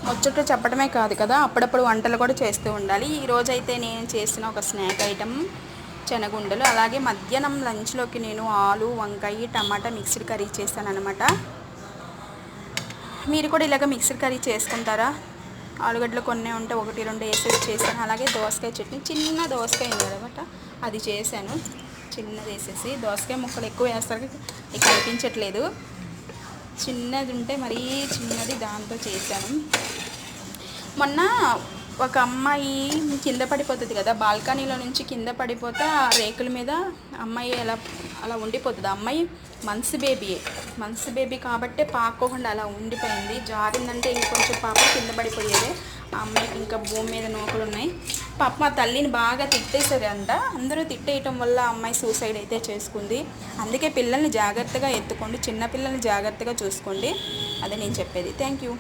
ముచ్చట్లు చెప్పడమే కాదు కదా, అప్పుడప్పుడు వంటలు కూడా చేస్తూ ఉండాలి. ఈరోజైతే నేను చేసిన ఒక స్నాక్ ఐటెం శనగుండలు. అలాగే మధ్యాహ్నం లంచ్లోకి నేను ఆలు వంకాయ టమాటా మిక్స్డ్ కర్రీ చేశాను అనమాట. మీరు కూడా ఇలాగ మిక్స్డ్ కర్రీ చేసుకుంటారా? ఆలుగడ్డలు కొన్ని ఉంటే ఒకటి రెండు వేసేసి చేశాను. అలాగే దోసకాయ చట్నీ, చిన్న దోసకాయ ఉంది అనమాట, అది చేశాను. చిన్నది వేసేసి, దోసకాయ ముక్కలు ఎక్కువ వేస్తారు ఇక కనిపించట్లేదు, చిన్నది ఉంటే మరీ చిన్నది దాంతో చేశాను. మొన్న ఒక అమ్మాయి కింద పడిపోతుంది కదా, బాల్కనీలో నుంచి కింద పడిపోతే ఆ రేకుల మీద అమ్మాయి అలా ఉండిపోతుంది. అమ్మాయి మంత్స్ బేబీ కాబట్టే పాకోకుండా అలా ఉండిపోయింది. జారిందంటే ఇంకొంచెం పాప కింద పడిపోయేదే. ఆ అమ్మాయికి ఇంకా భూమి మీద నూకలు ఉన్నాయి. పాప మా తల్లిని బాగా తిట్టేశారు అంట. అందరూ తిట్టేయటం వల్ల అమ్మాయి సూసైడ్ అయితే చేసుకుంది. అందుకే పిల్లల్ని జాగ్రత్తగా ఎత్తుకోండి, చిన్నపిల్లల్ని జాగ్రత్తగా చూసుకోండి, అదే నేను చెప్పేది. Thank you.